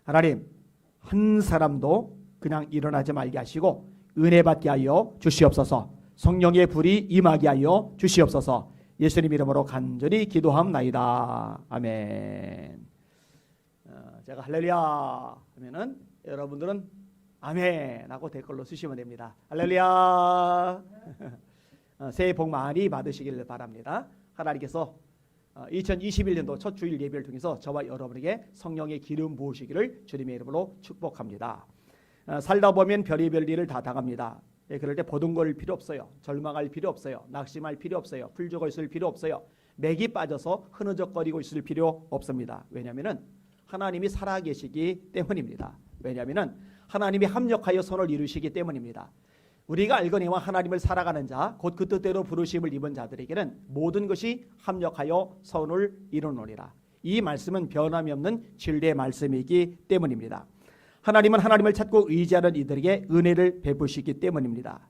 하나님, 한 사람도 그냥 일어나지 말게 하시고 은혜 받게 하여 주시옵소서. 성령의 불이 임하게 하여 주시옵소서. 예수님 이름으로 간절히 기도함나이다. 아멘. 제가 할렐루야 하면은 여러분들은 아멘 하고 댓글로 쓰시면 됩니다. 할렐루야. 새해 복 많이 받으시길 바랍니다. 하나님께서 2021년도 첫 주일 예배를 통해서 저와 여러분에게 성령의 기름 부으시기를 주님의 이름으로 축복합니다. 살다 보면 별의별 일을 다 당합니다. 그럴 때 보둥거릴 필요 없어요. 절망할 필요 없어요. 낙심할 필요 없어요. 풀죽어 있을 필요 없어요. 맥이 빠져서 흐느적거리고 있을 필요 없습니다. 왜냐하면 하나님이 살아계시기 때문입니다. 왜냐하면 하나님이 합력하여 선을 이루시기 때문입니다. 우리가 알거니와 하나님을 살아가는 자, 곧 그 뜻대로 부르심을 입은 자들에게는 모든 것이 합력하여 선을 이루노니라. 이 말씀은 변함이 없는 진리의 말씀이기 때문입니다. 하나님은 하나님을 찾고 의지하는 이들에게 은혜를 베푸시기 때문입니다.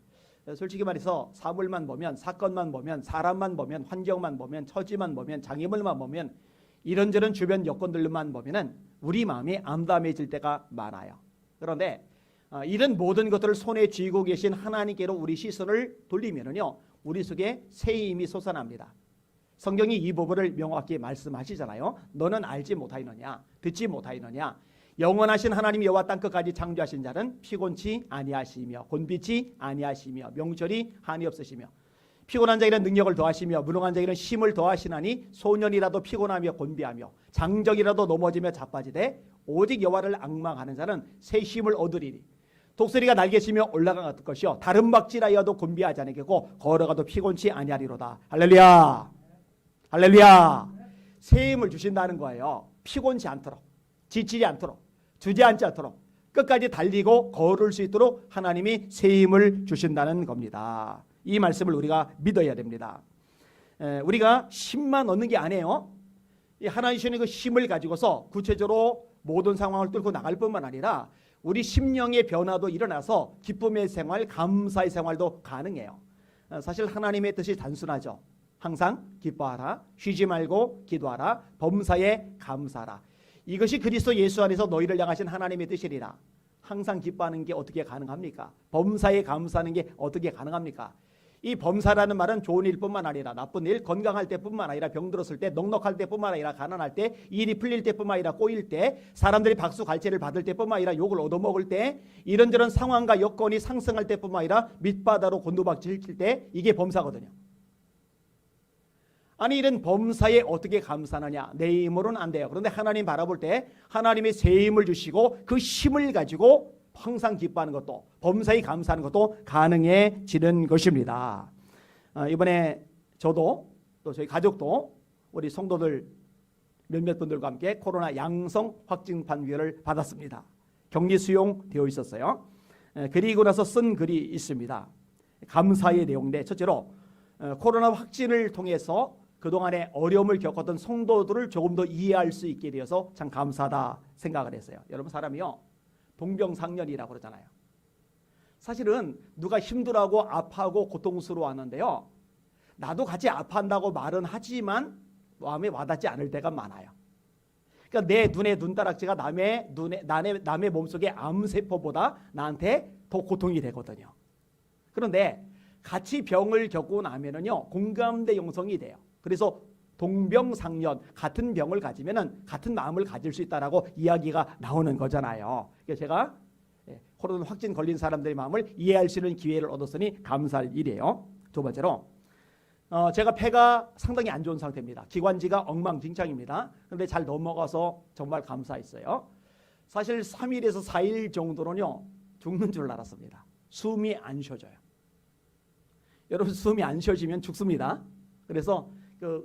솔직히 말해서 사물만 보면, 사건만 보면, 사람만 보면, 환경만 보면, 처지만 보면, 장애물만 보면, 이런저런 주변 여건들만 보면은 우리 마음이 암담해질 때가 많아요. 그런데 이런 모든 것들을 손에 쥐고 계신 하나님께로 우리 시선을 돌리면은요, 우리 속에 새 힘이 솟아납니다. 성경이 이 부분을 명확히 말씀하시잖아요. 너는 알지 못하였느냐, 듣지 못하였느냐. 영원하신 하나님 여호와 땅끝까지 창조하신 자는 피곤치 아니하시며 곤비치 아니하시며 명철이 한이 없으시며 피곤한 자에게는 능력을 더하시며 무능한 자에게는 힘을 더하시나니 소년이라도 피곤하며 곤비하며 장정이라도 넘어지며 자빠지되 오직 여호와를 앙망하는 자는 새 힘을 얻으리니 독수리가 날개치며 올라갈 것이요 다른 박질하여도 곤비하지 아니겠고 걸어가도 피곤치 아니하리로다. 할렐루야. 할렐루야. 새 힘을 주신다는 거예요. 피곤치 않도록, 지치지 않도록, 주저앉지 않도록 끝까지 달리고 걸을 수 있도록 하나님이 새 힘을 주신다는 겁니다. 이 말씀을 우리가 믿어야 됩니다. 우리가 힘만 얻는 게 아니에요. 하나님 주시는 그 힘을 가지고서 구체적으로 모든 상황을 뚫고 나갈 뿐만 아니라 우리 심령의 변화도 일어나서 기쁨의 생활, 감사의 생활도 가능해요. 사실 하나님의 뜻이 단순하죠. 항상 기뻐하라, 쉬지 말고 기도하라, 범사에 감사하라. 이것이 그리스도 예수 안에서 너희를 향하신 하나님의 뜻이리라. 항상 기뻐하는 게 어떻게 가능합니까? 범사에 감사하는 게 어떻게 가능합니까? 이 범사라는 말은 좋은 일뿐만 아니라 나쁜 일, 건강할 때뿐만 아니라 병들었을 때, 넉넉할 때뿐만 아니라 가난할 때, 일이 풀릴 때뿐만 아니라 꼬일 때, 사람들이 박수 갈채를 받을 때뿐만 아니라 욕을 얻어먹을 때, 이런저런 상황과 여건이 상승할 때뿐만 아니라 밑바다로 곤두박질 칠 때, 이게 범사거든요. 아니 이런 범사에 어떻게 감사하느냐? 내 힘으로는 안 돼요. 그런데 하나님 바라볼 때 하나님의 새 힘을 주시고 그 힘을 가지고 항상 기뻐하는 것도, 범사에 감사하는 것도 가능해지는 것입니다. 이번에 저도 또 저희 가족도 우리 성도들 몇몇 분들과 함께 코로나 양성 확진 판결을 받았습니다. 격리 수용되어 있었어요. 그리고 나서 쓴 글이 있습니다. 감사의 내용인데 첫째로 코로나 확진을 통해서 그동안에 어려움을 겪었던 성도들을 조금 더 이해할 수 있게 되어서 참 감사하다 생각을 했어요. 여러분 사람이요 동병상련이라고 그러잖아요. 사실은 누가 힘들어하고 아파하고 고통스러워하는데요, 나도 같이 아파한다고 말은 하지만 마음에 와닿지 않을 때가 많아요. 그러니까 내 눈에 눈다락지가 남의 몸속의 암세포보다 나한테 더 고통이 되거든요. 그런데 같이 병을 겪고 나면은요 공감대 형성이 돼요. 그래서 동병상련, 같은 병을 가지면은 같은 마음을 가질 수 있다라고 이야기가 나오는 거잖아요. 그래서 제가 코로나 확진 걸린 사람들의 마음을 이해할 수 있는 기회를 얻었으니 감사할 일이에요. 두 번째로 제가 폐가 상당히 안 좋은 상태입니다. 기관지가 엉망진창입니다. 그런데 잘 넘어가서 정말 감사했어요. 사실 3일에서 4일 정도는요 죽는 줄 알았습니다. 숨이 안 쉬어져요. 여러분 숨이 안 쉬어지면 죽습니다. 그래서 그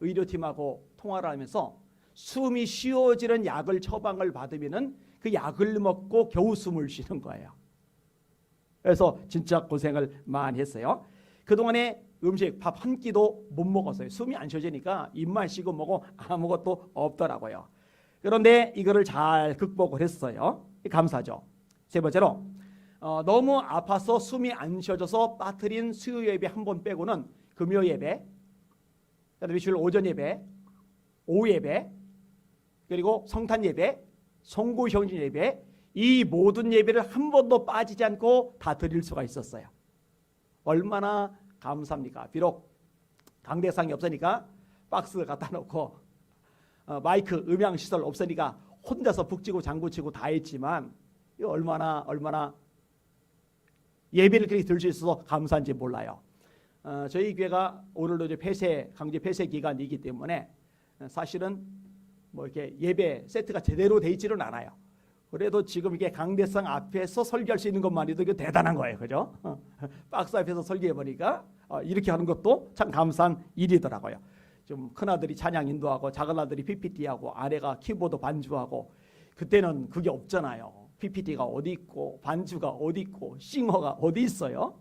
의료팀하고 통화를 하면서 숨이 쉬어지는 약을 처방을 받으면은 그 약을 먹고 겨우 숨을 쉬는 거예요. 그래서 진짜 고생을 많이 했어요. 그동안에 음식 밥 한 끼도 못 먹었어요. 숨이 안 쉬어지니까 입만 쉬고 뭐고 아무것도 없더라고요. 그런데 이거를 잘 극복을 했어요. 감사하죠. 세 번째로 너무 아파서 숨이 안 쉬어져서 빠뜨린 수요 예배 한 번 빼고는 금요 예배, 그다음에 주일 오전 예배, 오후 예배, 그리고 성탄 예배, 송구형제 예배, 이 모든 예배를 한 번도 빠지지 않고 다 드릴 수가 있었어요. 얼마나 감사합니까? 비록 강대상이 없으니까 박스 갖다 놓고 마이크 음향 시설 없으니까 혼자서 북치고 장구치고 다 했지만 얼마나 예배를 그렇게 들 수 있어서 감사한지 몰라요. 저희 교회가 오늘도 이제 강제 폐쇄 기간이기 때문에 사실은 뭐 이렇게 예배 세트가 제대로 돼 있지는 않아요. 그래도 지금 이게 강대상 앞에서 설교할 수 있는 것만해도 이게 대단한 거예요, 그죠? 박스 앞에서 설교해 보니까 이렇게 하는 것도 참 감사한 일이더라고요. 좀 큰 아들이 찬양 인도하고 작은 아들이 PPT하고 아내가 키보드 반주하고, 그때는 그게 없잖아요. PPT가 어디 있고 반주가 어디 있고 싱어가 어디 있어요?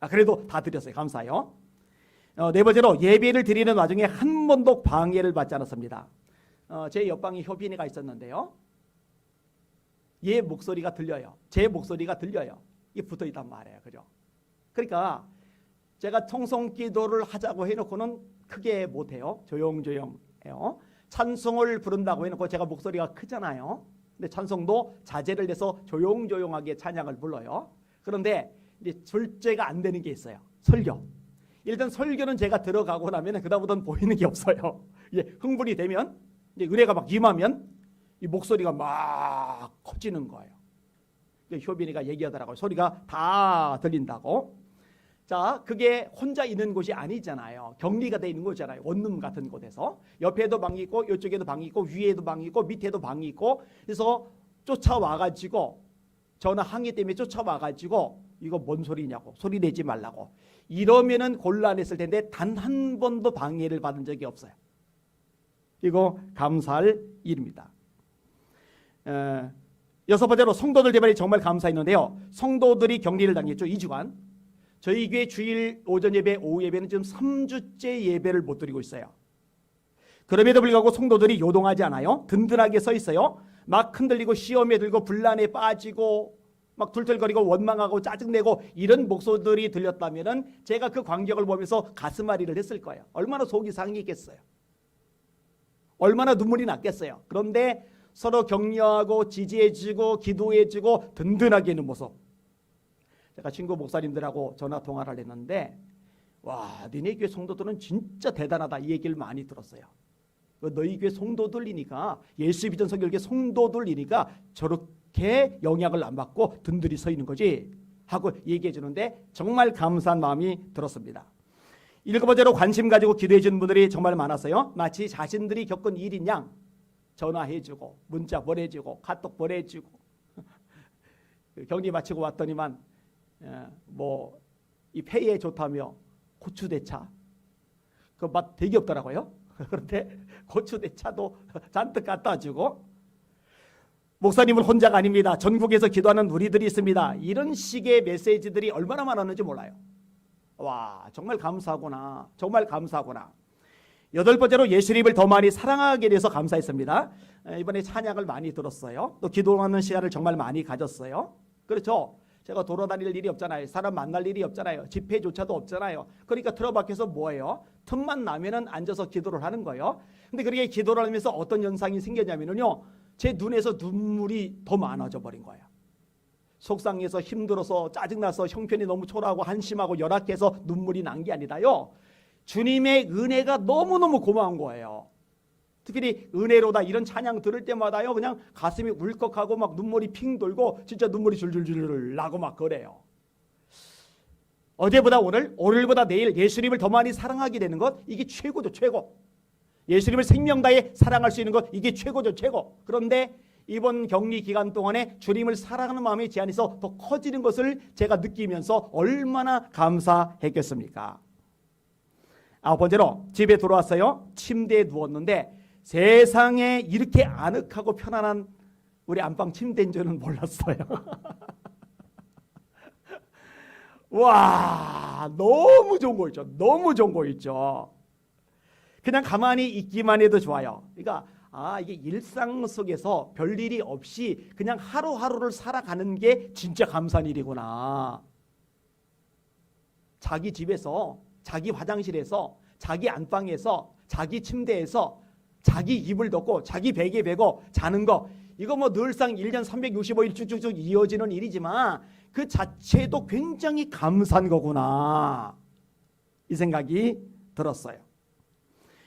그래도 다 드렸어요. 감사해요. 네 번째로 예배를 드리는 와중에 한 번도 방해를 받지 않았습니다. 제 옆방에 효빈이가 있었는데요. 얘 목소리가 들려요. 제 목소리가 들려요. 이게 붙어 있단 말이에요. 그죠? 그러니까 제가 통성기도를 하자고 해놓고는 크게 못해요. 조용조용해요. 찬송을 부른다고 해놓고 제가 목소리가 크잖아요. 근데 찬송도 자제를 해서 조용조용하게 찬양을 불러요. 그런데 이제 절제가 안 되는 게 있어요. 설교. 일단 설교는 제가 들어가고 나면 그다음부터는 보이는 게 없어요. 흥분이 되면 이제 은혜가 막 임하면 이 목소리가 막 커지는 거예요. 효빈이가 얘기하더라고요. 소리가 다 들린다고. 자, 그게 혼자 있는 곳이 아니잖아요. 격리가 돼 있는 곳이잖아요. 원룸 같은 곳에서 옆에도 방이 있고 이쪽에도 방이 있고 위에도 방이 있고 밑에도 방이 있고, 그래서 쫓아와가지고 전화 항의 때문에 쫓아와가지고 이거 뭔 소리냐고, 소리 내지 말라고 이러면은 곤란했을 텐데 단 한 번도 방해를 받은 적이 없어요. 이거 감사할 일입니다. 여섯 번째로 성도들 대발이 정말 감사했는데요. 성도들이 격리를 당했죠. 2주간. 저희 교회 주일 오전 예배, 오후 예배는 지금 3주째 예배를 못 드리고 있어요. 그럼에도 불구하고 성도들이 요동하지 않아요. 든든하게 서 있어요. 막 흔들리고 시험에 들고 분란에 빠지고 막 툴툴거리고 원망하고 짜증내고 이런 목소리들이 들렸다면 제가 그 광경을 보면서 가슴앓이를 했을 거예요. 얼마나 속이 상했겠어요. 얼마나 눈물이 났겠어요. 그런데 서로 격려하고 지지해주고 기도해주고 든든하게 있는 모습. 제가 친구 목사님들하고 전화 통화를 했는데, 와, 너네 교회 성도들은 진짜 대단하다 이 얘기를 많이 들었어요. 너희 교회 성도들이니까, 예수 믿은 성결교회 성도들이니까 저렇게 영향을 안 받고 든든히 서 있는 거지 하고 얘기해 주는데 정말 감사한 마음이 들었습니다. 일곱 번째로 관심 가지고 기도해 주는 분들이 정말 많았어요. 마치 자신들이 겪은 일인 양 전화해주고 문자 보내주고 카톡 보내주고 격리 마치고 왔더니만 뭐 이 폐에 좋다며 고추대차 그 맛 되게 없더라고요. 그런데 고추대차도 잔뜩 갖다 주고, 목사님은 혼자가 아닙니다. 전국에서 기도하는 우리들이 있습니다. 이런 식의 메시지들이 얼마나 많았는지 몰라요. 와, 정말 감사하구나. 정말 감사하구나. 여덟 번째로 예수님을 더 많이 사랑하게 돼서 감사했습니다. 이번에 찬양을 많이 들었어요. 또 기도하는 시간을 정말 많이 가졌어요. 그렇죠. 제가 돌아다닐 일이 없잖아요. 사람 만날 일이 없잖아요. 집회조차도 없잖아요. 그러니까 틀어박혀서 뭐예요? 틈만 나면은 앉아서 기도를 하는 거예요. 근데 그렇게 기도를 하면서 어떤 현상이 생겼냐면요, 제 눈에서 눈물이 더 많아져 버린 거예요. 속상해서 힘들어서 짜증나서 형편이 너무 초라하고 한심하고 열악해서 눈물이 난 게 아니라요, 주님의 은혜가 너무너무 고마운 거예요. 특히 은혜로다 이런 찬양 들을 때마다요 그냥 가슴이 울컥하고 막 눈물이 핑 돌고 진짜 눈물이 줄줄줄 나고 막 그래요. 어제보다 오늘보다 내일 예수님을 더 많이 사랑하게 되는 것, 이게 최고죠. 최고. 예수님을 생명 다해 사랑할 수 있는 것, 이게 최고죠. 최고. 그런데 이번 격리 기간 동안에 주님을 사랑하는 마음이 제 안에서 더 커지는 것을 제가 느끼면서 얼마나 감사했겠습니까? 아홉 번째로 집에 들어왔어요. 침대에 누웠는데 세상에 이렇게 아늑하고 편안한 우리 안방 침대인 줄은 몰랐어요. 와, 너무 좋은 거 있죠. 너무 좋은 거 있죠. 그냥 가만히 있기만 해도 좋아요. 그러니까 이게 일상 속에서 별일이 없이 그냥 하루하루를 살아가는 게 진짜 감사한 일이구나. 자기 집에서, 자기 화장실에서, 자기 안방에서, 자기 침대에서 자기 이불 덮고 자기 베개 베고 자는 거, 이거 뭐 늘상 1년 365일 쭉쭉쭉 이어지는 일이지만 그 자체도 굉장히 감사한 거구나, 이 생각이 들었어요.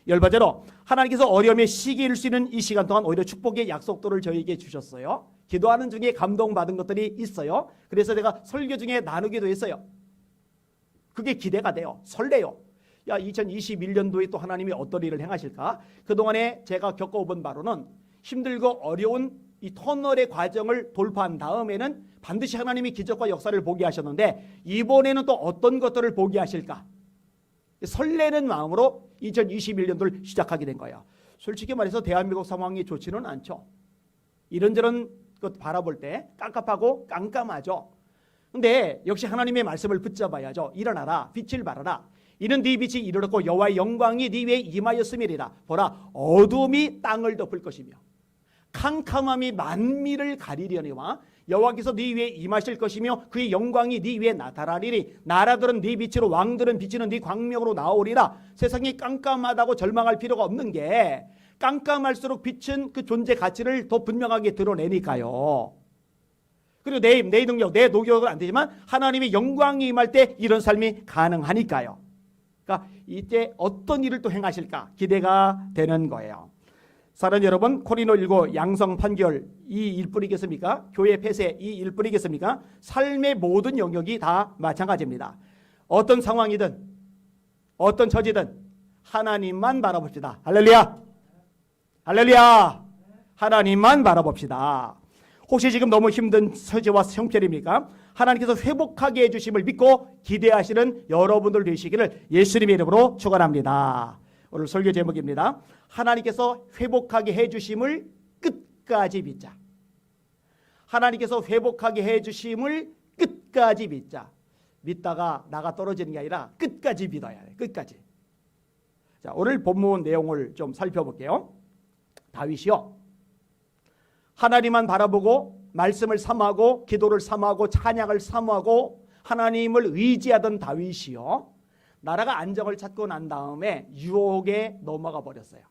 열번째로, 하나님께서 어려움의 시기일 수 있는 이 시간 동안 오히려 축복의 약속들을 저에게 주셨어요. 기도하는 중에 감동받은 것들이 있어요. 그래서 제가 설교 중에 나누기도 했어요. 그게 기대가 돼요. 설레요. 야, 2021년도에 또 하나님이 어떤 일을 행하실까? 그동안에 제가 겪어본 바로는 힘들고 어려운 이 터널의 과정을 돌파한 다음에는 반드시 하나님이 기적과 역사를 보게 하셨는데, 이번에는 또 어떤 것들을 보게 하실까? 설레는 마음으로 2021년도를 시작하게 된 거예요. 솔직히 말해서 대한민국 상황이 좋지는 않죠. 이런저런 것 바라볼 때 깝깝하고 깜깜하죠. 근데 역시 하나님의 말씀을 붙잡아야죠. 일어나라, 빛을 발하라. 이는 네 빛이 이르렀고 여호와의 영광이 네 위에 임하였음이리라. 보라, 어둠이 땅을 덮을 것이며 캄캄함이 만민을 가리려니와 여호와께서 네 위에 임하실 것이며 그의 영광이 네 위에 나타나리니 나라들은 네 빛으로 왕들은 비치는 네 광명으로 나오리라. 세상이 깜깜하다고 절망할 필요가 없는 게, 깜깜할수록 빛은 그 존재 가치를 더 분명하게 드러내니까요. 그리고 내 능력, 내 노력은 안 되지만 하나님의 영광이 임할 때 이런 삶이 가능하니까요. 그러니까 이때 어떤 일을 또 행하실까 기대가 되는 거예요. 사랑하는 여러분, 코리노19 양성 판결 이 일뿐이겠습니까? 교회 폐쇄 이 일뿐이겠습니까? 삶의 모든 영역이 다 마찬가지입니다. 어떤 상황이든 어떤 처지든 하나님만 바라봅시다. 할렐루야, 할렐루야. 하나님만 바라봅시다. 혹시 지금 너무 힘든 처지와 형편입니까? 하나님께서 회복하게 해주심을 믿고 기대하시는 여러분들 되시기를 예수님의 이름으로 축원합니다. 오늘 설교 제목입니다. 하나님께서 회복하게 해주심을 끝까지 믿자. 하나님께서 회복하게 해주심을 끝까지 믿자. 믿다가 나가 떨어지는 게 아니라 끝까지 믿어야 돼. 끝까지. 자, 오늘 본문 내용을 좀 살펴볼게요. 다윗이요, 하나님만 바라보고 말씀을 사모하고 기도를 사모하고 찬양을 사모하고 하나님을 의지하던 다윗이요, 나라가 안정을 찾고 난 다음에 유혹에 넘어가 버렸어요.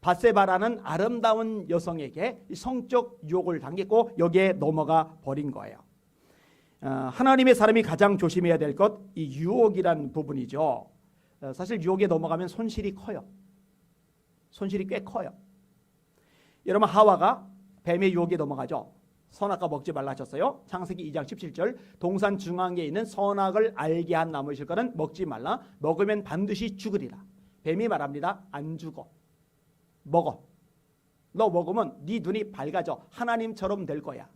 밧세바라는 아름다운 여성에게 성적 유혹을 당했고 여기에 넘어가 버린 거예요. 하나님의 사람이 가장 조심해야 될 것, 이 유혹이란 부분이죠. 사실 유혹에 넘어가면 손실이 커요. 손실이 꽤 커요. 여러분, 하와가 뱀의 유혹에 넘어가죠. 선악과 먹지 말라 하셨어요. 창세기 2장 17절, 동산 중앙에 있는 선악을 알게 한 나무의 실과는 먹지 말라. 먹으면 반드시 죽으리라. 뱀이 말합니다. 안 죽어. 먹어. 너 먹으면 네 눈이 밝아져. 하나님처럼 될 거야.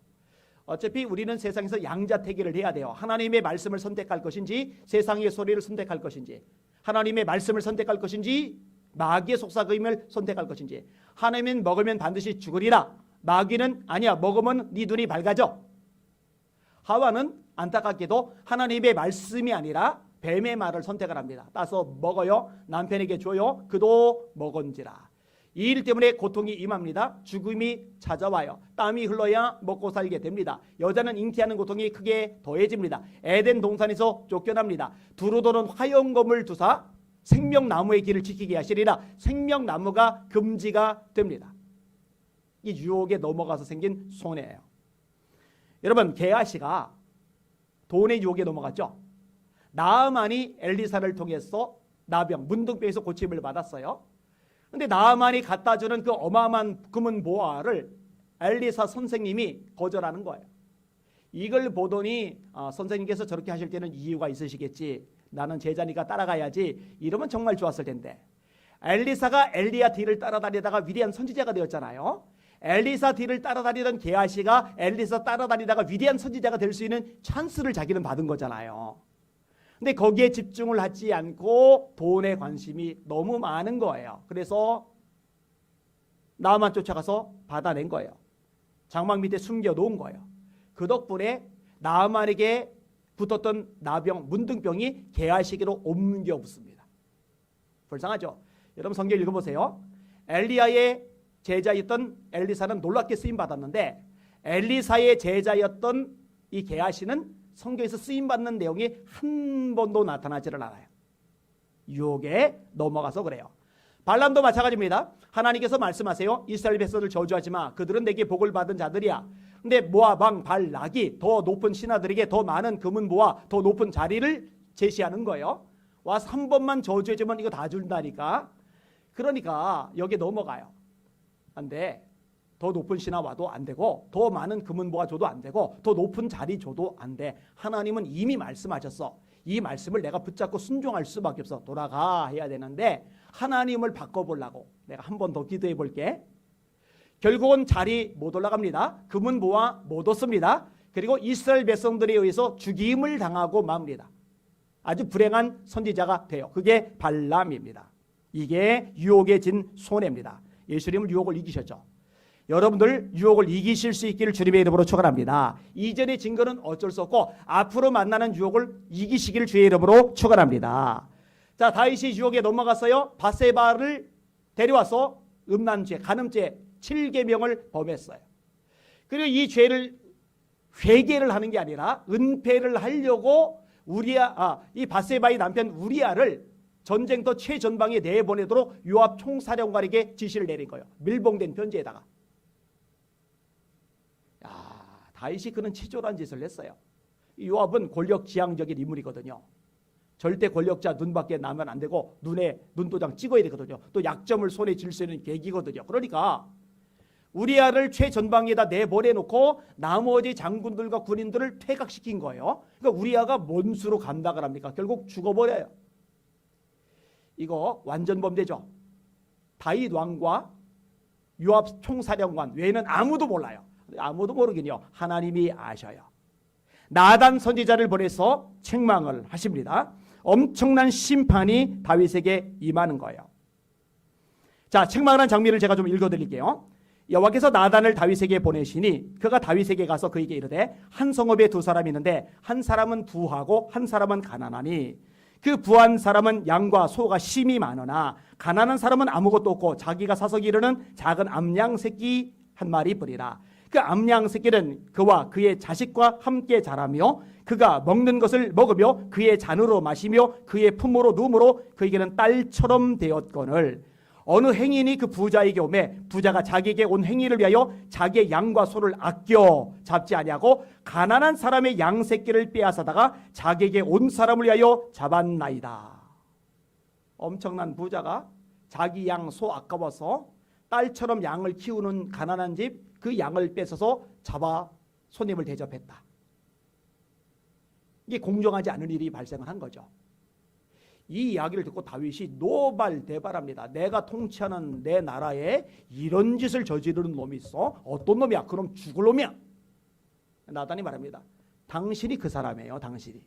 어차피 우리는 세상에서 양자택일을 해야 돼요. 하나님의 말씀을 선택할 것인지 세상의 소리를 선택할 것인지, 하나님의 말씀을 선택할 것인지 마귀의 속삭임을 선택할 것인지. 하나님은 먹으면 반드시 죽으리라. 마귀는 아니야, 먹으면 네 눈이 밝아져. 하와는 안타깝게도 하나님의 말씀이 아니라 뱀의 말을 선택을 합니다. 따서 먹어요. 남편에게 줘요. 그도 먹은지라. 이 일 때문에 고통이 임합니다. 죽음이 찾아와요. 땀이 흘러야 먹고 살게 됩니다. 여자는 잉태하는 고통이 크게 더해집니다. 에덴 동산에서 쫓겨납니다. 두루 도는 화영검을 두사 생명나무의 길을 지키게 하시리라. 생명나무가 금지가 됩니다. 이 유혹에 넘어가서 생긴 손해예요. 여러분, 게하시가 돈의 유혹에 넘어갔죠. 나아만이 엘리사를 통해서 나병, 문둥병에서 고침을 받았어요. 근데 나아만이 갖다 주는 그 어마어마한 금은 보화를 엘리사 선생님이 거절하는 거예요. 이걸 보더니 선생님께서 저렇게 하실 때는 이유가 있으시겠지. 나는 제자니까 따라가야지. 이러면 정말 좋았을 텐데. 엘리사가 엘리야 뒤를 따라다니다가 위대한 선지자가 되었잖아요. 엘리사 뒤를 따라다니던 게하시가 엘리사 따라다니다가 위대한 선지자가 될 수 있는 찬스를 자기는 받은 거잖아요. 근데 거기에 집중을 하지 않고 돈에 관심이 너무 많은 거예요. 그래서 나만 쫓아가서 받아낸 거예요. 장막 밑에 숨겨놓은 거예요. 그 덕분에 나만에게 붙었던 나병, 문둥병이 게하시기로 옮겨 붙습니다. 불쌍하죠? 여러분, 성경 읽어보세요. 엘리야의 제자였던 엘리사는 놀랍게 쓰임받았는데 엘리사의 제자였던 이 게하시는 성경에서 쓰임받는 내용이 한 번도 나타나지를 않아요. 유혹에 넘어가서 그래요. 발람도 마찬가지입니다. 하나님께서 말씀하세요. 이스라엘 백성을 저주하지 마. 그들은 내게 복을 받은 자들이야. 근데 모압 왕 발락이 더 높은 신하들에게 더 많은 금은보와 더 높은 자리를 제시하는 거예요. 와서 한 번만 저주해주면 이거 다 준다니까. 그러니까 여기에 넘어가요. 안 돼. 더 높은 신하 와도 안 되고 더 많은 금은보가 줘도 안 되고 더 높은 자리 줘도 안 돼. 하나님은 이미 말씀하셨어. 이 말씀을 내가 붙잡고 순종할 수밖에 없어. 돌아가 해야 되는데 하나님을 바꿔보려고 내가 한 번 더 기도해 볼게. 결국은 자리 못 올라갑니다. 금은보와 못 얻습니다. 그리고 이스라엘 백성들에 의해서 죽임을 당하고 맙니다. 아주 불행한 선지자가 돼요. 그게 발람입니다. 이게 유혹에 진 손해입니다. 예수님은 유혹을 이기셨죠. 여러분들 유혹을 이기실 수 있기를 주님의 이름으로 축원합니다. 이전의 증거는 어쩔 수 없고 앞으로 만나는 유혹을 이기시기를 주의 이름으로 축원합니다. 자, 다윗이 유혹에 넘어갔어요. 바세바를 데려와서 음란죄, 간음죄 7계명을 범했어요. 그리고 이 죄를 회개를 하는 게 아니라 은폐를 하려고 이 바세바의 남편 우리아를 전쟁터 최전방에 내보내도록 요압 총사령관에게 지시를 내린 거예요. 밀봉된 편지에다가. 다윗이 그런 치졸한 짓을 했어요. 요압은 권력지향적인 인물이거든요. 절대 권력자 눈밖에 나면 안 되고 눈에 눈도장 찍어야 되거든요. 또 약점을 손에 쥘 수 있는 계기거든요. 그러니까 우리아를 최전방에다 내보내놓고 나머지 장군들과 군인들을 퇴각시킨 거예요. 그러니까 우리아가 뭔 수로 감당을 합니까? 결국 죽어버려요. 이거 완전 범죄죠. 다윗 왕과 요압 총사령관 외에는 아무도 몰라요. 아무도 모르긴요. 하나님이 아셔요. 나단 선지자를 보내서 책망을 하십니다. 엄청난 심판이 다윗에게 임하는 거예요. 자, 책망을 한 장면을 제가 좀 읽어드릴게요. 여호와께서 나단을 다윗에게 보내시니 그가 다윗에게 가서 그에게 이르되 한 성읍에 두 사람이 있는데 한 사람은 부하고 한 사람은 가난하니 그 부한 사람은 양과 소가 심이 많으나 가난한 사람은 아무것도 없고 자기가 사서 기르는 작은 암양 새끼 한 마리 뿌리라. 그 암양 새끼는 그와 그의 자식과 함께 자라며 그가 먹는 것을 먹으며 그의 잔으로 마시며 그의 품으로 누움으로 그에게는 딸처럼 되었거늘 어느 행인이 그 부자에게 오매 부자가 자기에게 온 행인을 위하여 자기의 양과 소를 아껴 잡지 아니하고 가난한 사람의 양 새끼를 빼앗아다가 자기에게 온 사람을 위하여 잡았나이다. 엄청난 부자가 자기 양 소 아까워서 딸처럼 양을 키우는 가난한 집 그 양을 뺏어서 잡아 손님을 대접했다. 이게 공정하지 않은 일이 발생을 한 거죠. 이 이야기를 듣고 다윗이 노발대발합니다. 내가 통치하는 내 나라에 이런 짓을 저지르는 놈이 있어? 어떤 놈이야? 그럼 죽을 놈이야. 나단이 말합니다. 당신이 그 사람이에요. 당신이.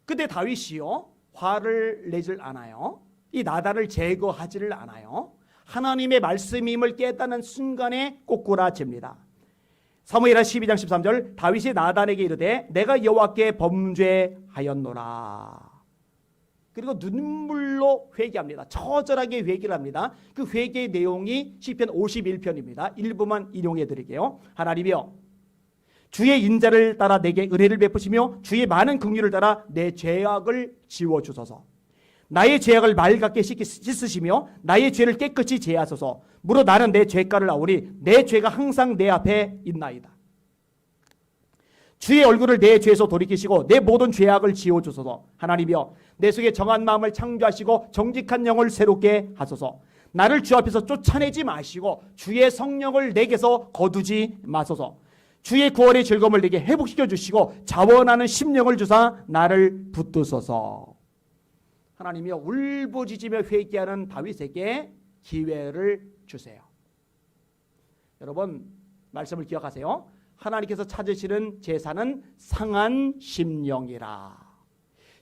그때 다윗이요 화를 내질 않아요. 이 나단을 제거하지를 않아요. 하나님의 말씀임을 깨닫는 순간에 꼬꾸라집니다. 사무엘하 12장 13절 다윗이 나단에게 이르되 내가 여호와께 범죄하였노라. 그리고 눈물로 회개합니다. 처절하게 회개를 합니다. 그 회개의 내용이 시편 51편입니다. 일부만 인용해 드릴게요. 하나님이여 주의 인자를 따라 내게 은혜를 베푸시며 주의 많은 긍휼을 따라 내 죄악을 지워주소서. 나의 죄악을 맑게 씻으시며 나의 죄를 깨끗이 제하소서. 무릇 나는 내 죄가를 아오니 내 죄가 항상 내 앞에 있나이다. 주의 얼굴을 내 죄에서 돌이키시고 내 모든 죄악을 지워주소서. 하나님이여 내 속에 정한 마음을 창조하시고 정직한 영을 새롭게 하소서. 나를 주 앞에서 쫓아내지 마시고 주의 성령을 내게서 거두지 마소서. 주의 구원의 즐거움을 내게 회복시켜 주시고 자원하는 심령을 주사 나를 붙드소서. 하나님이여 울부짖으며 회개하는 다윗에게 기회를 주세요. 여러분 말씀을 기억하세요. 하나님께서 찾으시는 제사는 상한 심령이라.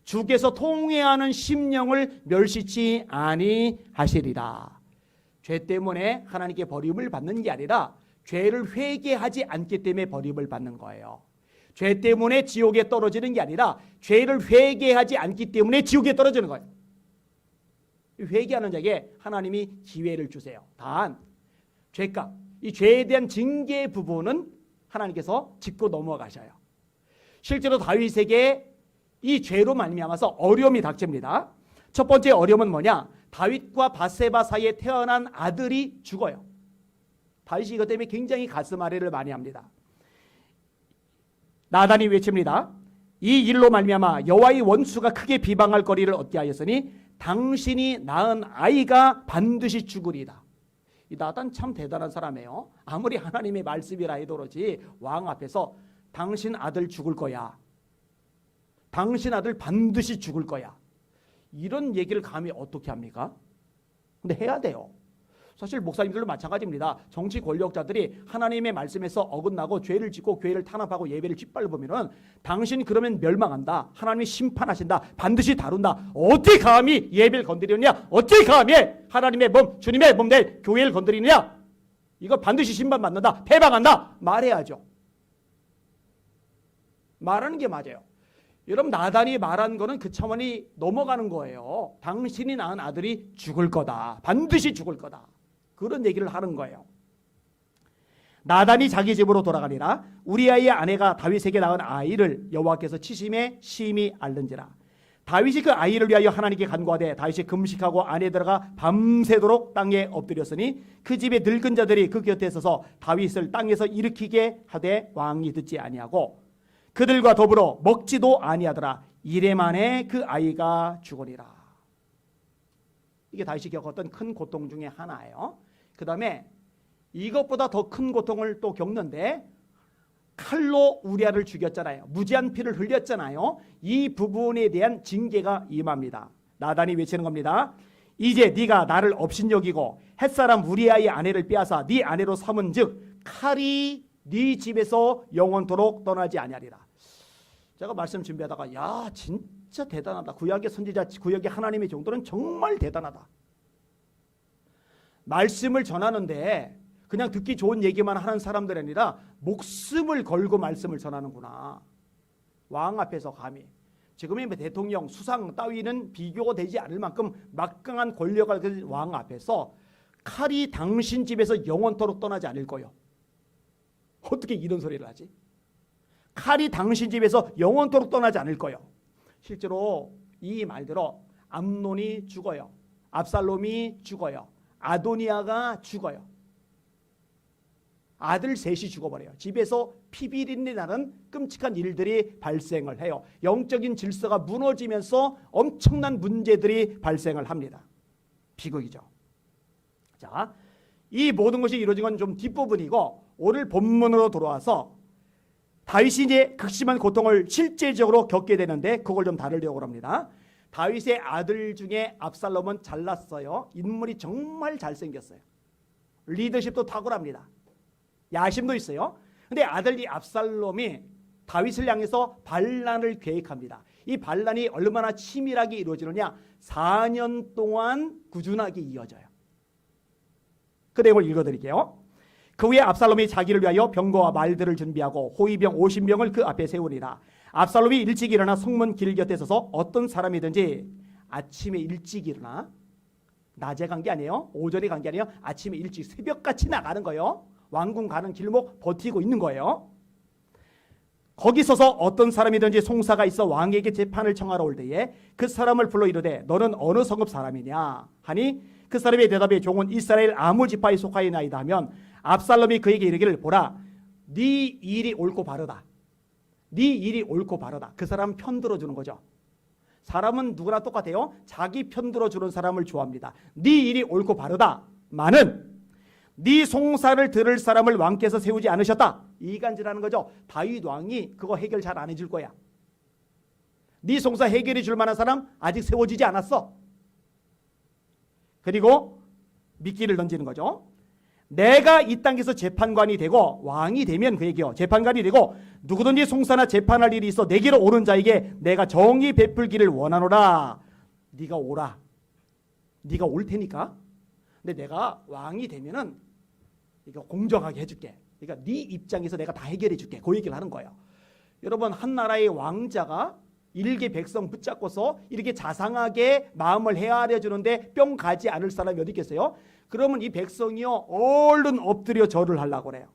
주께서 통회하는 심령을 멸시치 아니하시리라. 죄 때문에 하나님께 버림을 받는 게 아니라 죄를 회개하지 않기 때문에 버림을 받는 거예요. 죄 때문에 지옥에 떨어지는 게 아니라 죄를 회개하지 않기 때문에 지옥에 떨어지는 거예요. 회개하는 자에게 하나님이 기회를 주세요. 단 죄값, 이 죄에 대한 징계 부분은 하나님께서 짚고 넘어가셔요. 실제로 다윗에게 이 죄로 말미암아서 어려움이 닥칩니다. 첫 번째 어려움은 뭐냐? 다윗과 바세바 사이에 태어난 아들이 죽어요. 다윗이 이것 때문에 굉장히 가슴 아래를 많이 합니다. 나단이 외칩니다. 이 일로 말미암아 여호와의 원수가 크게 비방할 거리를 얻게 하였으니 당신이 낳은 아이가 반드시 죽으리이다. 이 나단 참 대단한 사람이에요. 아무리 하나님의 말씀이라 해도 그러지 왕 앞에서 당신 아들 죽을 거야. 당신 아들 반드시 죽을 거야. 이런 얘기를 감히 어떻게 합니까? 근데 해야 돼요. 사실 목사님들도 마찬가지입니다. 정치 권력자들이 하나님의 말씀에서 어긋나고 죄를 짓고 교회를 탄압하고 예배를 짓밟으면은 당신 그러면 멸망한다. 하나님이 심판하신다. 반드시 다룬다. 어떻게 감히 예배를 건드리느냐? 어떻게 감히 하나님의 몸, 주님의 몸 될 교회를 건드리느냐? 이거 반드시 심판받는다. 패방한다. 말해야죠. 말하는 게 맞아요. 여러분 나단이 말한 거는 그 차원이 넘어가는 거예요. 당신이 낳은 아들이 죽을 거다. 반드시 죽을 거다. 그런 얘기를 하는 거예요. 나단이 자기 집으로 돌아가니라 우리아의 아내가 다윗에게 낳은 아이를 여호와께서 치심에 심히 앓는지라. 다윗이 그 아이를 위하여 하나님께 간구하되 다윗이 금식하고 안에 들어가 밤새도록 땅에 엎드렸으니 그 집의 늙은 자들이 그 곁에 서서 다윗을 땅에서 일으키게 하되 왕이 듣지 아니하고 그들과 더불어 먹지도 아니하더라. 이래 만에 그 아이가 죽으니라. 이게 다윗이 겪었던 큰 고통 중에 하나예요. 그 다음에 이것보다 더 큰 고통을 또 겪는데 칼로 우리아를 죽였잖아요. 무지한 피를 흘렸잖아요. 이 부분에 대한 징계가 임합니다. 나단이 외치는 겁니다. 이제 네가 나를 업신여기고 햇사람 우리아의 아내를 빼앗아 네 아내로 삼은즉 칼이 네 집에서 영원토록 떠나지 아니하리라. 제가 말씀 준비하다가 야 진짜 대단하다. 구약의 선지자, 구약의 하나님의 정도는 정말 대단하다. 말씀을 전하는데 그냥 듣기 좋은 얘기만 하는 사람들이 아니라 목숨을 걸고 말씀을 전하는구나. 왕 앞에서 감히. 지금의 대통령, 수상 따위는 비교가 되지 않을 만큼 막강한 권력을 가진 왕 앞에서 칼이 당신 집에서 영원토록 떠나지 않을 거요. 어떻게 이런 소리를 하지? 칼이 당신 집에서 영원토록 떠나지 않을 거요. 실제로 이 말대로 암논이 죽어요. 압살롬이 죽어요. 아도니아가 죽어요. 아들 셋이 죽어버려요. 집에서 피비린내 나는 끔찍한 일들이 발생을 해요. 영적인 질서가 무너지면서 엄청난 문제들이 발생을 합니다. 비극이죠. 자, 이 모든 것이 이루어진 건 좀 뒷부분이고 오늘 본문으로 돌아와서 다윗이 이제 극심한 고통을 실제적으로 겪게 되는데 그걸 좀 다루려고 합니다. 다윗의 아들 중에 압살롬은 잘났어요. 인물이 정말 잘생겼어요. 리더십도 탁월합니다. 야심도 있어요. 근데 아들이 압살롬이 다윗을 향해서 반란을 계획합니다. 이 반란이 얼마나 치밀하게 이루어지느냐? 4년 동안 꾸준하게 이어져요. 그 내용을 읽어드릴게요. 그 후에 압살롬이 자기를 위하여 병거와 말들을 준비하고 호위병 50명을 그 앞에 세우니라. 압살롬이 일찍 일어나 성문 길 곁에 서서 어떤 사람이든지 아침에 일찍 일어나, 낮에 간 게 아니에요. 오전에 간 게 아니에요. 아침에 일찍 새벽같이 나가는 거예요. 왕궁 가는 길목 버티고 있는 거예요. 거기 서서 어떤 사람이든지 송사가 있어 왕에게 재판을 청하러 올 때에 그 사람을 불러 이르되 너는 어느 성읍 사람이냐 하니 그 사람의 대답에 종은 이스라엘 아무 지파에 속하였나이다 하면 압살롬이 그에게 이르기를 보라 네 일이 옳고 바르다. 네 일이 옳고 바르다. 그 사람 편 들어주는 거죠. 사람은 누구나 똑같아요. 자기 편 들어주는 사람을 좋아합니다. 네 일이 옳고 바르다마는 네 송사를 들을 사람을 왕께서 세우지 않으셨다. 이간질하는 거죠. 다윗 왕이 그거 해결 잘 안 해줄 거야. 네 송사 해결해 줄 만한 사람 아직 세워지지 않았어. 그리고 미끼를 던지는 거죠. 내가 이 땅에서 재판관이 되고 왕이 되면 그 얘기요. 재판관이 되고 누구든지 송사나 재판할 일이 있어 내게로 오는 자에게 내가 정의 베풀기를 원하노라. 네가 오라. 네가 올 테니까. 근데 내가 왕이 되면은 이거 공정하게 해줄게. 그러니까 네 입장에서 내가 다 해결해 줄게. 그 얘기를 하는 거예요. 여러분 한 나라의 왕자가 일개 백성 붙잡고서 이렇게 자상하게 마음을 헤아려 주는데 뿅 가지 않을 사람이 어디 있겠어요? 그러면 이 백성이요 얼른 엎드려 절을 하려고 그래요.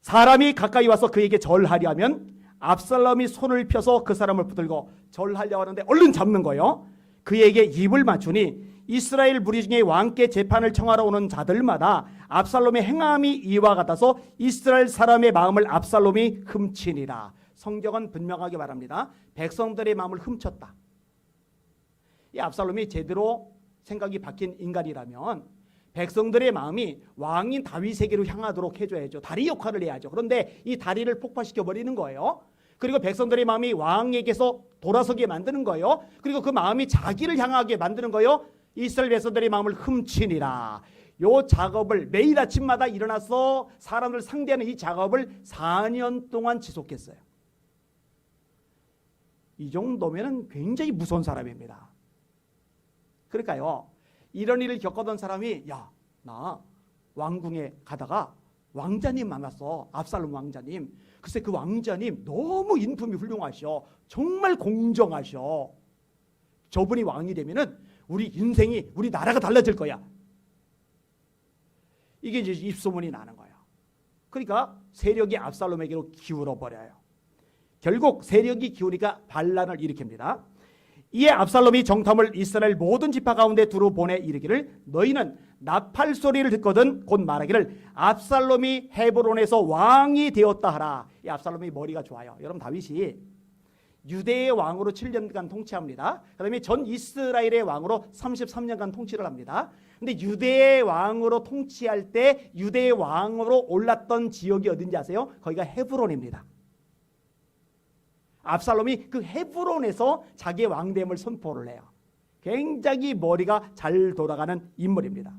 사람이 가까이 와서 그에게 절하려 하면 압살롬이 손을 펴서 그 사람을 붙들고 절하려고 하는데 얼른 잡는 거예요. 그에게 입을 맞추니 이스라엘 무리 중에 왕께 재판을 청하러 오는 자들마다 압살롬의 행함이 이와 같아서 이스라엘 사람의 마음을 압살롬이 훔치니라. 성경은 분명하게 말합니다. 백성들의 마음을 훔쳤다. 이 압살롬이 제대로 생각이 바뀐 인간이라면 백성들의 마음이 왕인 다윗에게로 향하도록 해줘야죠. 다리 역할을 해야죠. 그런데 이 다리를 폭파시켜 버리는 거예요. 그리고 백성들의 마음이 왕에게서 돌아서게 만드는 거예요. 그리고 그 마음이 자기를 향하게 만드는 거예요. 이스라엘 백성들의 마음을 훔치니라. 요 작업을 매일 아침마다 일어나서 사람을 상대하는 이 작업을 4년 동안 지속했어요. 이 정도면 굉장히 무서운 사람입니다. 그러니까요, 이런 일을 겪었던 사람이 야, 나 왕궁에 가다가 왕자님 만났어. 압살롬 왕자님. 글쎄 그 왕자님 너무 인품이 훌륭하셔. 정말 공정하셔. 저분이 왕이 되면은 우리 인생이, 우리 나라가 달라질 거야. 이게 이제 입소문이 나는 거예요. 그러니까 세력이 압살롬에게로 기울어 버려요. 결국 세력이 기우니까 반란을 일으킵니다. 이에 압살롬이 정탐을 이스라엘 모든 지파 가운데 두루 보내 이르기를 너희는 나팔 소리를 듣거든 곧 말하기를 압살롬이 헤브론에서 왕이 되었다 하라. 이 압살롬이 머리가 좋아요. 여러분 다윗이 유대의 왕으로 7년간 통치합니다. 그 다음에 전 이스라엘의 왕으로 33년간 통치를 합니다. 근데 유대의 왕으로 통치할 때 유대의 왕으로 올랐던 지역이 어딘지 아세요? 거기가 헤브론입니다. 압살롬이 그 헤브론에서 자기의 왕됨을 선포를 해요. 굉장히 머리가 잘 돌아가는 인물입니다.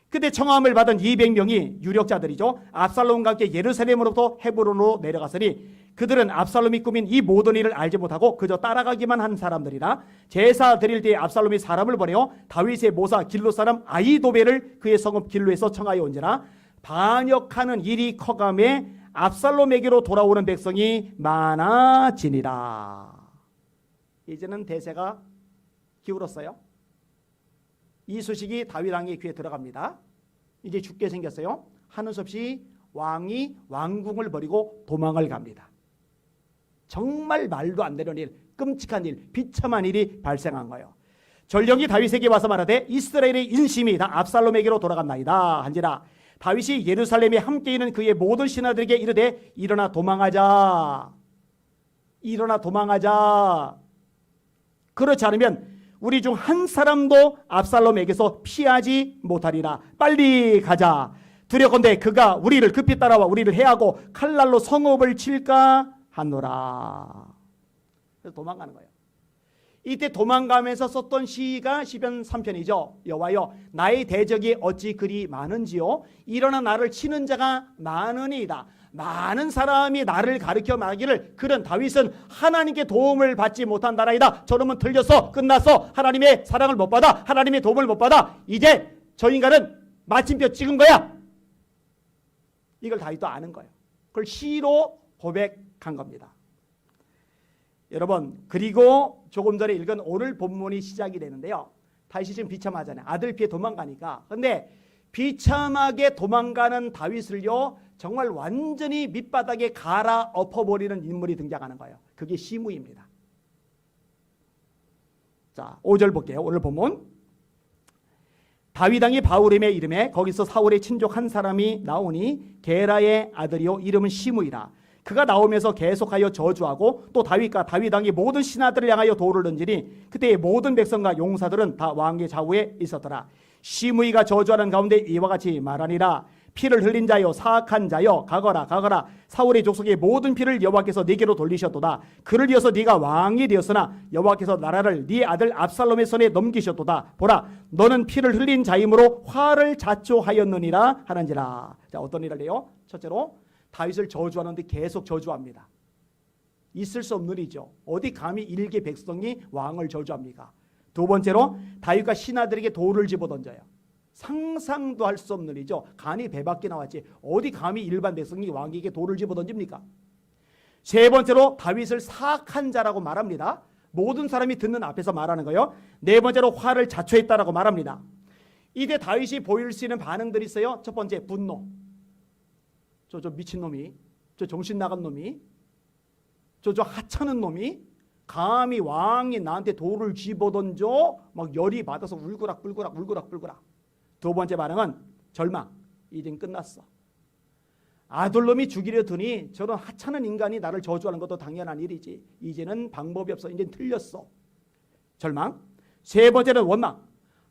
그때 청함을 받은 200명이 유력자들이죠. 압살롬과 함께 예루살렘으로부터 헤브론으로 내려갔으니 그들은 압살롬이 꾸민 이 모든 일을 알지 못하고 그저 따라가기만 한 사람들이라. 제사 드릴 때에 압살롬이 사람을 보내어 다윗의 모사 길로 사람 아히도벨을 그의 성읍 길로에서 청하여 온지라. 반역하는 일이 커감에 압살롬에게로 돌아오는 백성이 많아지니라. 이제는 대세가 기울었어요. 이 소식이 다윗 왕의 귀에 들어갑니다. 이제 죽게 생겼어요. 하는 수 없이 왕이 왕궁을 버리고 도망을 갑니다. 정말 말도 안 되는 일, 끔찍한 일, 비참한 일이 발생한 거예요. 전령이 다윗에게 와서 말하되 이스라엘의 인심이 다 압살롬에게로 돌아갔나이다 한지라. 다윗이 예루살렘에 함께 있는 그의 모든 신하들에게 이르되 일어나 도망하자. 일어나 도망하자. 그렇지 않으면 우리 중 한 사람도 압살롬에게서 피하지 못하리라. 빨리 가자. 두려건대 그가 우리를 급히 따라와 우리를 해하고 칼날로 성읍을 칠까 하노라. 그래서 도망가는 거예요. 이때 도망가면서 썼던 시가 시편 3편이죠. 여호와여 나의 대적이 어찌 그리 많은지요. 일어나 나를 치는 자가 많으니이다. 많은 사람이 나를 가르쳐 말하기를 그런 다윗은 하나님께 도움을 받지 못한다라이다. 저놈은 틀렸어. 끝났어. 하나님의 사랑을 못 받아. 하나님의 도움을 못 받아. 이제 저 인간은 마침표 찍은 거야. 이걸 다윗도 아는 거예요. 그걸 시로 고백한 겁니다. 여러분, 그리고 조금 전에 읽은 오늘 본문이 시작이 되는데요. 다윗이 지금 비참하잖아요. 아들 피해 도망가니까. 근데 비참하게 도망가는 다윗을요, 정말 완전히 밑바닥에 갈아엎어버리는 인물이 등장하는 거예요. 그게 시므이입니다. 자, 5절 볼게요. 오늘 본문. 다윗 왕이 바후림의 이름에 거기서 사울의 친족 한 사람이 나오니 게라의 아들이요 이름은 시므이라. 그가 나오면서 계속하여 저주하고 또 다윗과 다윗 왕이 모든 신하들을 향하여 돌을 던지니 그때의 모든 백성과 용사들은 다 왕의 좌우에 있었더라. 시므이가 저주하는 가운데 이와 같이 말하니라. 피를 흘린 자여 사악한 자여 가거라 가거라. 사울의 족속의 모든 피를 여호와께서 네게로 돌리셨도다. 그를 이어서 네가 왕이 되었으나 여호와께서 나라를 네 아들 압살롬의 손에 넘기셨도다. 보라 너는 피를 흘린 자이므로 화를 자초하였느니라 하는지라. 자, 어떤 일을 해요? 첫째로 다윗을 저주하는데 계속 저주합니다. 있을 수 없는 일이죠. 어디 감히 일개 백성이 왕을 저주합니까? 두 번째로 다윗과 신하들에게 돌을 집어던져요. 상상도 할 수 없는 일이죠. 간이 배 밖에 나왔지 어디 감히 일반 백성이 왕에게 돌을 집어던집니까? 세 번째로 다윗을 사악한 자라고 말합니다. 모든 사람이 듣는 앞에서 말하는 거예요. 네 번째로 화를 자초했다라고 말합니다. 이때 다윗이 보일 수 있는 반응들이 있어요. 첫 번째 분노. 저 미친놈이, 저 정신 나간 놈이 저 하찮은 놈이 감히 왕이 나한테 돌을 집어던져 막 열이 받아서 울그락. 두 번째 반응은 절망. 이젠 끝났어. 아들놈이 죽이려 드니 저런 하찮은 인간이 나를 저주하는 것도 당연한 일이지. 이제는 방법이 없어. 이젠 틀렸어. 절망. 세 번째는 원망.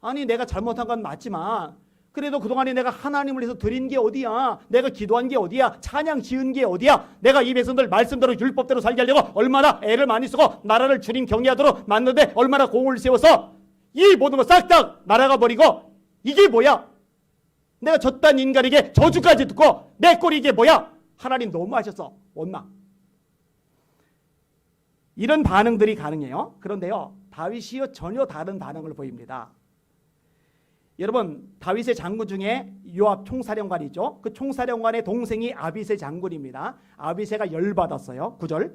아니 내가 잘못한 건 맞지만 그래도 그동안에 내가 하나님을 위해서 드린 게 어디야? 내가 기도한 게 어디야? 찬양 지은 게 어디야? 내가 이 백성들 말씀대로 율법대로 살게 하려고 얼마나 애를 많이 쓰고 나라를 주님 경외하도록 만드는데 얼마나 공을 세워서 이 모든 거 싹다 날아가 버리고 이게 뭐야? 내가 저딴 인간에게 저주까지 듣고 내 꼴이 이게 뭐야? 하나님 너무하셨어. 원망. 이런 반응들이 가능해요. 그런데요, 다윗이요 전혀 다른 반응을 보입니다. 여러분, 다윗의 장군 중에 요압 총사령관이죠. 그 총사령관의 동생이 아비새 장군입니다. 아비새가 열받았어요. 9절.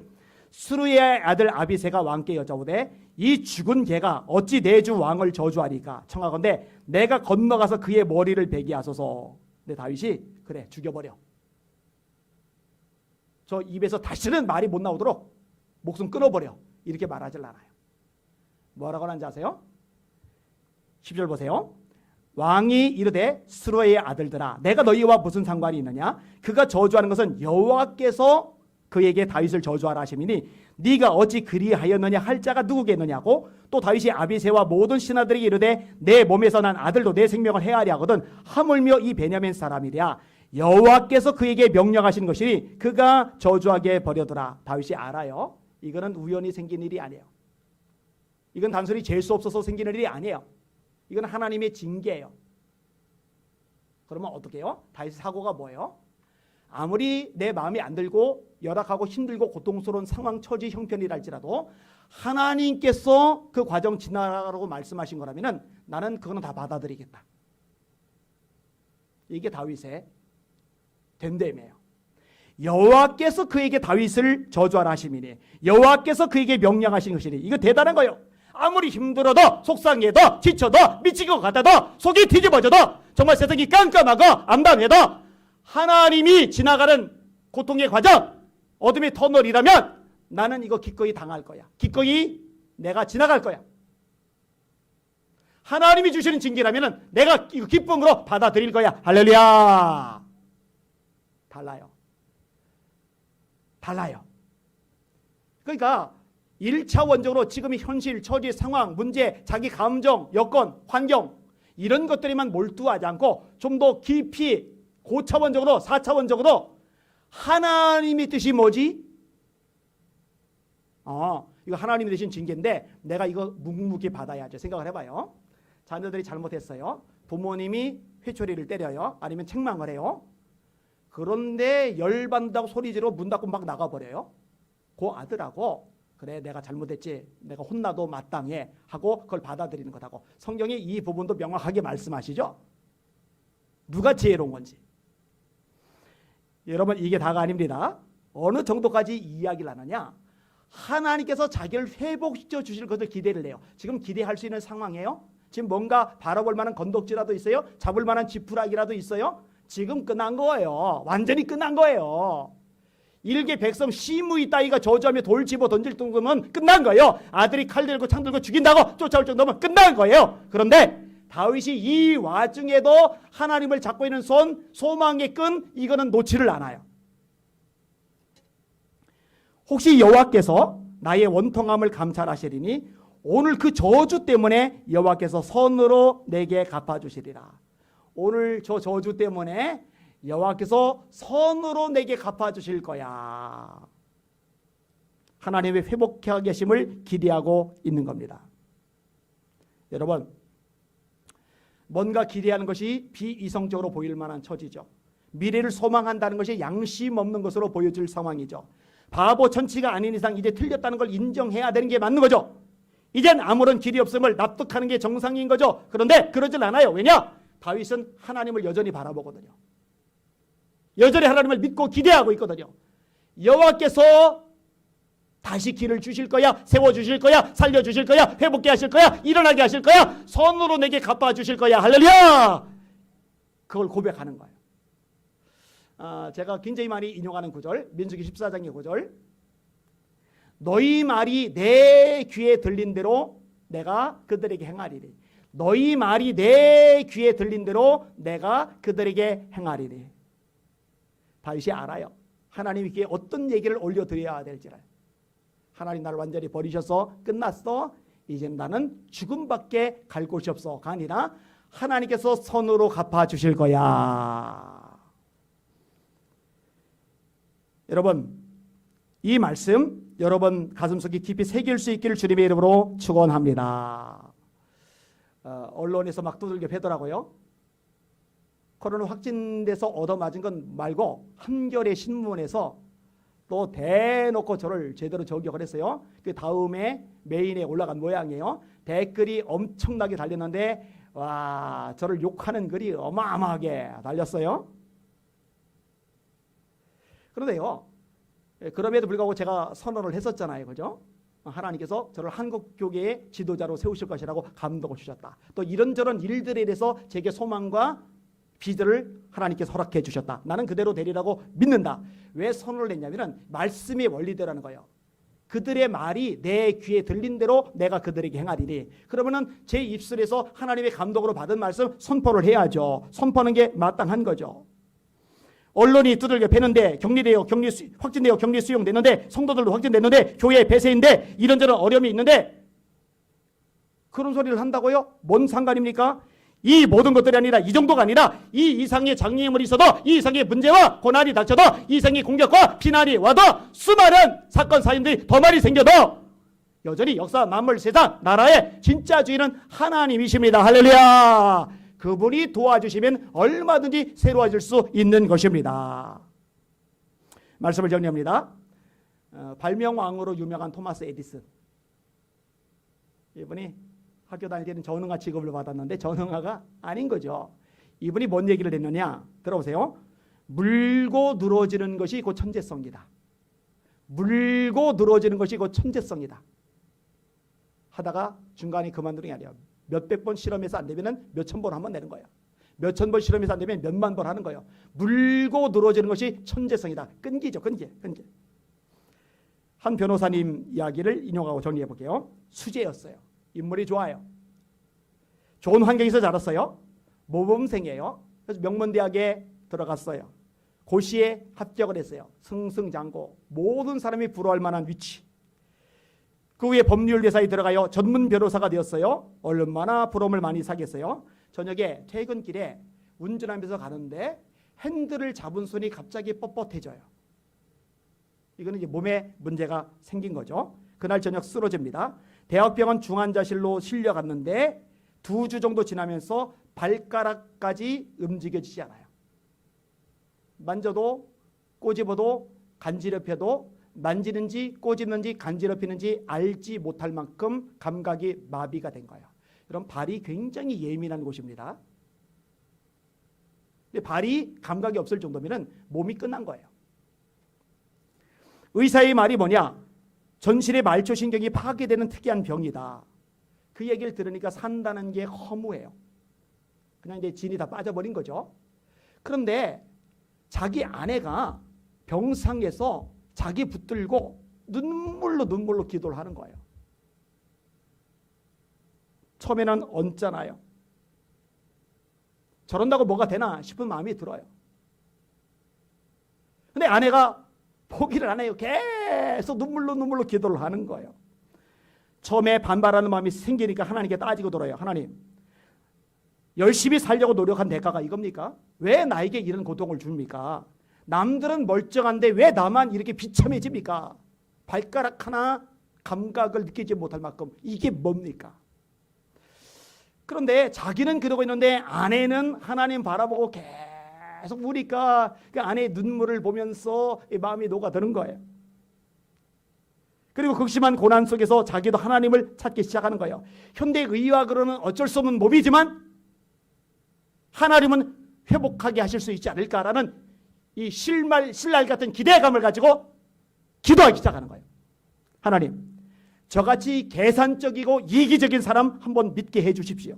수르의 아들 아비새가 왕께 여짜오되 이 죽은 개가 어찌 내 주 왕을 저주하리까? 청하건대 내가 건너가서 그의 머리를 베게 하소서. 근데 다윗이 그래 죽여버려. 저 입에서 다시는 말이 못 나오도록 목숨 끊어버려. 이렇게 말하질 않아요. 뭐라고 하는지 아세요? 10절 보세요. 왕이 이르되 스루의 아들들아 내가 너희와 무슨 상관이 있느냐? 그가 저주하는 것은 여호와께서 그에게 다윗을 저주하라 하심이니 네가 어찌 그리하였느냐 할 자가 누구겠느냐고. 또 다윗이 아비새와 모든 신하들에게 이르되 내 몸에서 난 아들도 내 생명을 해하리 하거든 하물며 이 베냐민 사람이랴 여호와께서 그에게 명령하신 것이니 그가 저주하게 버려두라. 다윗이 알아요. 이거는 우연히 생긴 일이 아니에요. 이건 단순히 재수 없어서 생긴 일이 아니에요. 이건 하나님의 징계예요. 그러면 어떻게 해요? 다윗의 사고가 뭐예요? 아무리 내 마음이 안 들고 열악하고 힘들고 고통스러운 상황, 처지, 형편이랄지라도 하나님께서 그 과정 지나가라고 말씀하신 거라면 나는 그거는 다 받아들이겠다. 이게 다윗의 됨됨이에요. 여호와께서 그에게 다윗을 저주하라 하심이니 여호와께서 그에게 명령하신 것이니 이거 대단한 거예요. 아무리 힘들어도 속상해도 지쳐도 미칠 것 같아도 속이 뒤집어져도 정말 세상이 깜깜하고 암담해도 하나님이 지나가는 고통의 과정 어둠의 터널이라면 나는 이거 기꺼이 당할 거야. 기꺼이 내가 지나갈 거야. 하나님이 주시는 징계라면 내가 이거 기쁨으로 받아들일 거야. 할렐루야. 달라요. 그러니까 1차원적으로 지금의 현실, 처지, 상황, 문제, 자기 감정, 여건, 환경 이런 것들에만 몰두하지 않고 좀 더 깊이 고차원적으로 4차원적으로 하나님의 뜻이 뭐지? 이거 하나님이 되신 징계인데 내가 이거 묵묵히 받아야죠. 생각을 해봐요. 자녀들이 잘못했어요. 부모님이 회초리를 때려요. 아니면 책망을 해요. 그런데 열받는다고 소리 지르고 문 닫고 막 나가버려요. 그 아들하고 그래 내가 잘못했지 내가 혼나도 마땅해 하고 그걸 받아들이는 것하고 성경이 이 부분도 명확하게 말씀하시죠. 누가 지혜로운 건지. 여러분 이게 다가 아닙니다. 어느 정도까지 이야기를 하느냐. 하나님께서 자기를 회복시켜 주실 것을 기대를 해요. 지금 기대할 수 있는 상황이에요. 지금 뭔가 바라볼 만한 건덕지라도 있어요. 잡을 만한 지푸라기라도 있어요. 지금 끝난 거예요. 완전히 끝난 거예요. 일개 백성 시므이 따위가 저주하며 돌 집어 던질 정도면 끝난 거예요. 아들이 칼 들고 창 들고 죽인다고 쫓아올 정도면 끝난 거예요. 그런데 다윗이 이 와중에도 하나님을 잡고 있는 손, 소망의 끈 이거는 놓지를 않아요. 혹시 여호와께서 나의 원통함을 감찰하시리니 오늘 그 저주 때문에 여호와께서 선으로 내게 갚아주시리라. 오늘 저 저주 때문에 여호와께서 선으로 내게 갚아주실 거야. 하나님의 회복해 계심을 기대하고 있는 겁니다. 여러분 뭔가 기대하는 것이 비이성적으로 보일 만한 처지죠. 미래를 소망한다는 것이 양심 없는 것으로 보여질 상황이죠. 바보 천치가 아닌 이상 이제 틀렸다는 걸 인정해야 되는 게 맞는 거죠. 이젠 아무런 길이 없음을 납득하는 게 정상인 거죠. 그런데 그러질 않아요. 왜냐? 다윗은 하나님을 여전히 바라보거든요. 여전히 하나님을 믿고 기대하고 있거든요. 여호와께서 다시 길을 주실 거야, 세워주실 거야, 살려주실 거야, 회복게 하실 거야, 일어나게 하실 거야, 선으로 내게 갚아주실 거야. 할렐루야. 그걸 고백하는 거예요. 제가 굉장히 많이 인용하는 구절 민수기 14장의 구절. 너희 말이 내 귀에 들린 대로 내가 그들에게 행하리니. 너희 말이 내 귀에 들린 대로 내가 그들에게 행하리니. 다윗이 알아요. 하나님께 어떤 얘기를 올려드려야 될지를. 하나님 나를 완전히 버리셔서 끝났어. 이제 나는 죽음밖에 갈 곳이 없어가 아니라 하나님께서 선으로 갚아주실 거야. 여러분, 이 말씀 여러분 가슴속에 깊이 새길 수 있기를 주님의 이름으로 축원합니다. 언론에서 막 두들겨 패더라고요. 코로나 확진돼서 얻어맞은 건 말고 한겨레 신문에서 또 대놓고 저를 제대로 저격을 했어요. 그 다음에 메인에 올라간 모양이에요. 댓글이 엄청나게 달렸는데 와, 저를 욕하는 글이 어마어마하게 달렸어요. 그런데요, 그럼에도 불구하고 제가 선언을 했었잖아요. 그죠? 하나님께서 저를 한국교계의 지도자로 세우실 것이라고 감동을 주셨다. 또 이런저런 일들에 대해서 제게 소망과 비전을 하나님께서 허락해 주셨다. 나는 그대로 되리라고 믿는다. 왜 선언을 했냐면 말씀의 원리대로라는 거예요. 그들의 말이 내 귀에 들린 대로 내가 그들에게 행하리니. 그러면은 제 입술에서 하나님의 감동으로 받은 말씀 선포를 해야죠. 선포하는 게 마땅한 거죠. 언론이 두들겨 패는데 확진되어 격리 수용됐는데 성도들도 확진됐는데 교회 폐쇄인데 이런저런 어려움이 있는데 그런 소리를 한다고요? 뭔 상관입니까? 이 모든 것들이 아니라 이 정도가 아니라 이 이상의 장애물이 있어도 이 이상의 문제와 고난이 닥쳐도 이 이상의 공격과 비난이 와도 수많은 사건 사인들이 더 많이 생겨도 여전히 역사 만물 세상 나라의 진짜 주인은 하나님이십니다. 할렐루야. 그분이 도와주시면 얼마든지 새로워질 수 있는 것입니다. 말씀을 정리합니다. 발명왕으로 유명한 토마스 에디슨, 이분이 학교 다닐 때는 전응아 취급을 받았는데 전응아가 아닌 거죠. 이분이 뭔 얘기를 했느냐 들어보세요. 물고 늘어지는 것이 곧 천재성이다. 물고 늘어지는 것이 곧 천재성이다. 하다가 중간에 그만두는 게 아니에요. 몇백 번 실험해서 안 되면 몇천 번 한번 내는 거예요. 몇천 번 실험해서 안 되면 몇만 번 하는 거예요. 물고 늘어지는 것이 천재성이다. 끈기죠. 끈기. 한 변호사님 이야기를 인용하고 정리해 볼게요. 수재였어요. 인물이 좋아요. 좋은 환경에서 자랐어요. 모범생이에요. 그래서 명문대학에 들어갔어요. 고시에 합격을 했어요. 승승장구. 모든 사람이 부러워할 만한 위치. 그 후에 법률회사에 들어가요. 전문 변호사가 되었어요. 얼마나 부러움을 많이 사겠어요. 저녁에 퇴근길에 운전하면서 가는데 핸들을 잡은 손이 갑자기 뻣뻣해져요. 이거는 이제 몸에 문제가 생긴 거죠. 그날 저녁 쓰러집니다. 대학병원 중환자실로 실려갔는데 2주 정도 지나면서 발가락까지 움직여지지 않아요. 만져도 꼬집어도 간지럽혀도 만지는지 꼬집는지 간지럽히는지 알지 못할 만큼 감각이 마비가 된 거예요. 그럼 발이 굉장히 예민한 곳입니다. 근데 발이 감각이 없을 정도면 몸이 끝난 거예요. 의사의 말이 뭐냐? 전신의 말초신경이 파괴되는 특이한 병이다. 그 얘기를 들으니까 산다는 게 허무해요. 그냥 이제 진이 다 빠져버린 거죠. 그런데 자기 아내가 병상에서 자기 붙들고 눈물로 기도를 하는 거예요. 처음에는 얹잖아요. 저런다고 뭐가 되나 싶은 마음이 들어요. 근데 아내가 포기를 안 해요. 계속 눈물로 기도를 하는 거예요. 처음에 반발하는 마음이 생기니까 하나님께 따지고 돌아요. 하나님, 열심히 살려고 노력한 대가가 이겁니까? 왜 나에게 이런 고통을 줍니까? 남들은 멀쩡한데 왜 나만 이렇게 비참해집니까? 발가락 하나 감각을 느끼지 못할 만큼 이게 뭡니까? 그런데 자기는 그러고 있는데 아내는 하나님 바라보고 계속 우니까 그 아내의 눈물을 보면서 마음이 녹아드는 거예요. 그리고 극심한 고난 속에서 자기도 하나님을 찾기 시작하는 거예요. 현대의학으로는 어쩔 수 없는 몸이지만 하나님은 회복하게 하실 수 있지 않을까라는 이 신랄 같은 기대감을 가지고 기도하기 시작하는 거예요. 하나님, 저같이 계산적이고 이기적인 사람 한번 믿게 해 주십시오.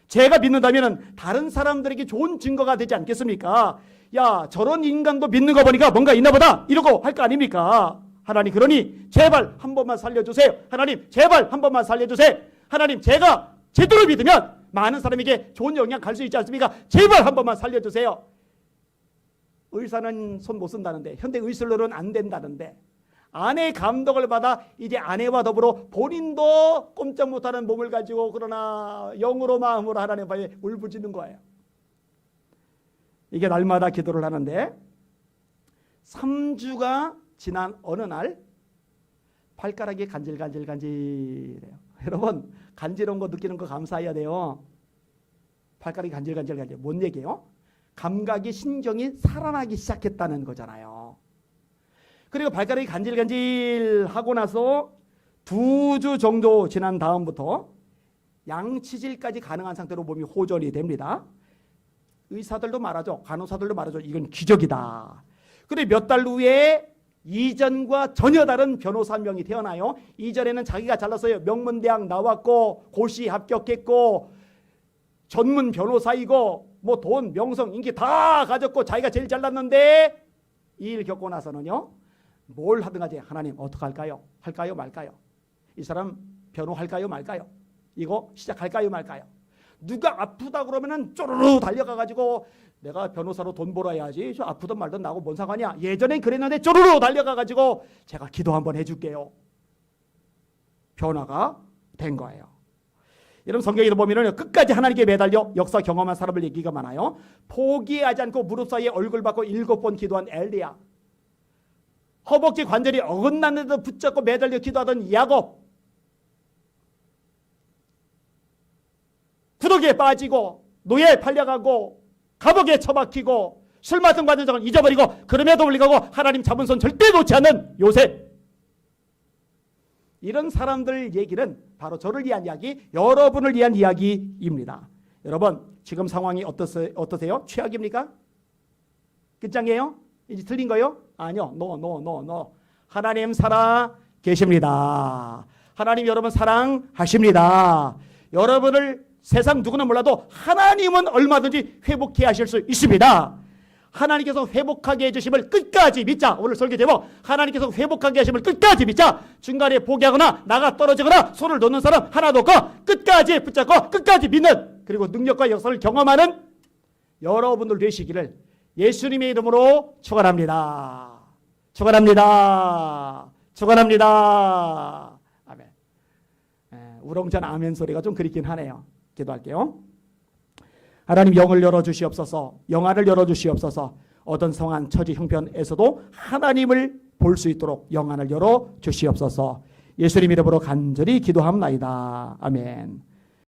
제가 믿는다면 다른 사람들에게 좋은 증거가 되지 않겠습니까? 야, 저런 인간도 믿는 거 보니까 뭔가 있나 보다 이러고 할 거 아닙니까? 하나님, 그러니 제발 한 번만 살려주세요. 하나님, 제발 한 번만 살려주세요. 하나님, 제가 제대로 믿으면 많은 사람에게 좋은 영향 갈 수 있지 않습니까? 제발 한 번만 살려주세요. 의사는 손 못 쓴다는데, 현대 의술로는 안 된다는데, 아내의 감독을 받아 이제 아내와 더불어 본인도 꼼짝 못하는 몸을 가지고 그러나 영으로 마음으로 하나님 앞에 울부짖는 거예요. 이게 날마다 기도를 하는데 3주가 지난 어느 날 발가락이 간질간질간질해요. 여러분, 간지러운 거 느끼는 거 감사해야 돼요. 발가락이 간질간질간질. 뭔 얘기예요? 감각이, 신경이 살아나기 시작했다는 거잖아요. 그리고 발가락이 간질간질하고 나서 2주 정도 지난 다음부터 양치질까지 가능한 상태로 몸이 호전이 됩니다. 의사들도 말하죠. 간호사들도 말하죠. 이건 기적이다. 그리고 몇 달 후에 이전과 전혀 다른 변호사 한 명이 태어나요. 이전에는 자기가 잘났어요. 명문대학 나왔고 고시 합격했고 전문 변호사이고 뭐 돈, 명성, 인기 다 가졌고 자기가 제일 잘났는데 이 일 겪고 나서는요. 뭘 하든 가지 하나님 어떡할까요? 할까요 말까요? 이 사람 변호할까요 말까요? 이거 시작할까요 말까요? 누가 아프다 그러면은 쪼르르 달려가가지고 내가 변호사로 돈 벌어야지 저 아프든 말든 나하고 뭔 상관이야. 예전엔 그랬는데 쪼르르 달려가가지고 제가 기도 한번 해줄게요. 변화가 된 거예요. 여러분, 성경에도 보면은 끝까지 하나님께 매달려 역사 경험한 사람을 얘기가 많아요. 포기하지 않고 무릎 사이에 얼굴 받고 7번 기도한 엘리야, 허벅지 관절이 어긋났는데도 붙잡고 매달려 기도하던 야곱, 구더기에 빠지고 노예에 팔려가고 감옥에 처박히고 술 마신 받은 적은 잊어버리고 그럼에도 불구하고 하나님 잡은 손 절대 놓지 않는 요셉, 이런 사람들 얘기는 바로 저를 위한 이야기, 여러분을 위한 이야기입니다. 여러분, 지금 상황이 어떠세요? 최악입니까? 끝장이에요? 이제 틀린 거요? 아니요. 노. 하나님 살아 계십니다. 하나님 여러분 사랑하십니다. 여러분을 세상 누구나 몰라도 하나님은 얼마든지 회복해 하실 수 있습니다. 하나님께서 회복하게 해주심을 끝까지 믿자. 오늘 설교 제목, 하나님께서 회복하게 하심을 끝까지 믿자. 중간에 포기하거나 나가 떨어지거나 손을 놓는 사람 하나도 없고 끝까지 붙잡고 끝까지 믿는, 그리고 능력과 역사를 경험하는 여러분들 되시기를 예수님의 이름으로 축원합니다. 축원합니다. 축원합니다. 아멘. 우렁찬 아멘 소리가 좀 그립긴 하네요. 기도할게요. 하나님, 영을 열어주시옵소서. 영안을 열어주시옵소서. 어떤 상황, 처지, 형편에서도 하나님을 볼 수 있도록 영안을 열어주시옵소서. 예수님 이름으로 간절히 기도합나이다. 아멘.